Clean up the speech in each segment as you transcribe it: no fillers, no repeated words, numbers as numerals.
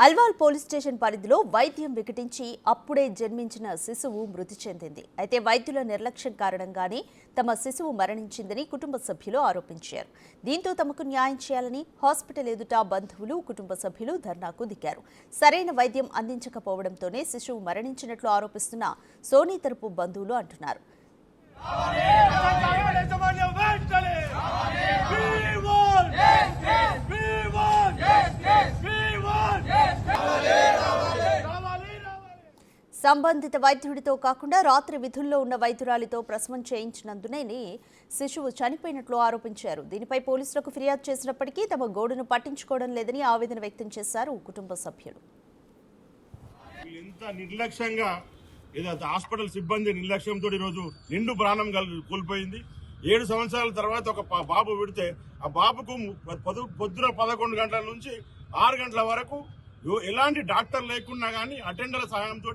Alwal police station పరిధిలో వైద్యం వికటించి అప్పుడే జన్మించిన శిశువు మృతి చెందింది. అయితే వైద్యుల నిర్లక్ష్యం కారణంగానే తమ శిశువు మరణించిందని కుటుంబ సభ్యులు ఆరోపించారు. దీంతో తమకు న్యాయం చేయాలని హాస్పిటల్ ఎదుట బంధువులు, కుటుంబ సభ్యులు ధర్నాకు దిగారు. సరైన వైద్యం అందించకపోవడంతోనే శిశువు మరణించినట్లు ఆరోపిస్తున్న సోనీ తరపు బంధువులు అంటున్నారు. సంబంధిత వైద్యుడితో కాకుండా రాత్రి విధుల్లో ఉన్న వైద్యురాలితో ప్రసవం చేయించినందునే శిశువు చనిపోయినట్లు ఆరోపించారు. దీనిపై పోలీసులకు ఫిర్యాదు చేసినప్పటికీ తమ గోడును పట్టించుకోవడం లేదని ఆవేదన వ్యక్తం చేశారు కుటుంబ సభ్యులు. ఇంత నిర్లక్ష్యంగా హాస్పిటల్ సిబ్బంది నిర్లక్ష్యంతో ఈరోజు నిండు ప్రాణం కోల్పోయింది. 7 సంవత్సరాల తర్వాత ఒక బాబు విడితే ఆ బాబుకు పొద్దున 11 గంటల నుంచి 6 గంటల వరకు ఎలాంటి డాక్టర్ లేకున్నా కానీ అటెండర్ల సహాయంతో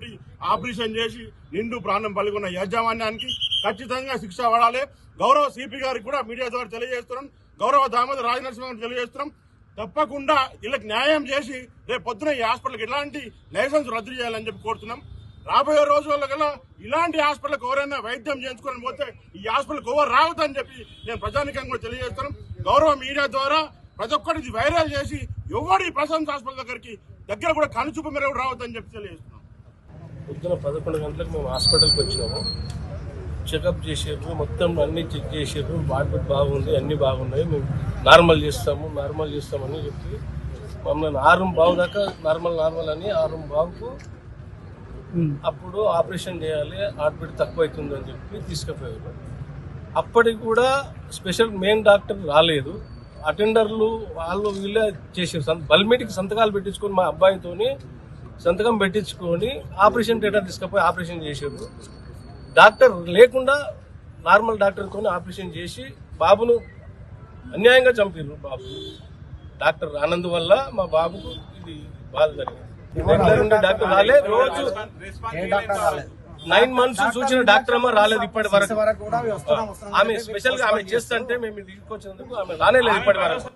ఆపరేషన్ చేసి నిండు ప్రాణం పలుకున్న యాజమాన్యానికి ఖచ్చితంగా శిక్ష పడాలి. గౌరవ సిపి గారికి కూడా మీడియా ద్వారా తెలియజేస్తున్నాం. గౌరవ దామోదర్ రాజనరసింహ తెలియజేస్తున్నాం. తప్పకుండా వీళ్ళకి న్యాయం చేసి రేపు పొద్దున ఈ హాస్పిటల్కి ఎలాంటి లైసెన్స్ రద్దు చేయాలని చెప్పి కోరుతున్నాం. రాబోయే రోజుల్లో కల్లా ఇలాంటి హాస్పిటల్కి ఎవరైనా వైద్యం చేయించుకొని పోతే ఈ హాస్పిటల్కి ఎవరు రావద్దని చెప్పి నేను ప్రజానికంగా కూడా తెలియజేస్తున్నాం. గౌరవ మీడియా ద్వారా ప్రతి ఒక్కటి వైరల్ చేసి ఎవరు ఈ ప్రశాంత్ హాస్పిటల్ దగ్గర కూడా కనుచూపు మేర రావద్దని చెప్పి తెలియజేస్తున్నాం. పొద్దున 11 గంటలకు మేము హాస్పిటల్కి వచ్చినాము. చెకప్ చేసారు, మొత్తం అన్ని చెక్ చేసారు. హార్ట్బీట్ బాగుంది, అన్ని బాగున్నాయి, మేము నార్మల్ చేస్తామని చెప్పి మమ్మల్ని 6 దాకా నార్మల్ అని 6 అప్పుడు ఆపరేషన్ చేయాలి, హార్ట్బీట్ తక్కువ అవుతుంది అని చెప్పి తీసుకుపోయారు. అప్పటికి కూడా స్పెషల్ మెయిన్ డాక్టర్ రాలేదు. అటెండర్లు వాళ్ళు వీళ్ళే చేసారు. బల్మీటికి సంతకాలు పెట్టించుకొని మా అబ్బాయితోని సంతకం పెట్టించుకొని ఆపరేషన్ థియేటర్ తీసుకుపోయి ఆపరేషన్ చేసారు. డాక్టర్ లేకుండా నార్మల్ డాక్టర్తో ఆపరేషన్ చేసి బాబును అన్యాయంగా చంపారు. బాబు డాక్టర్ రానందువల్ల మా బాబుకు ఇది బాధ జరిగింది. డాక్టర్ రాలే, రోజు 9 months చూసిన డాక్టర్ అమ్మ రాలేదు ఇప్పటి వరకు. ఆమె స్పెషల్ గా ఆమె చేస్తుంటే మేము తీసుకొచ్చినందుకు ఆమె రానే లేదు ఇప్పటి వరకు.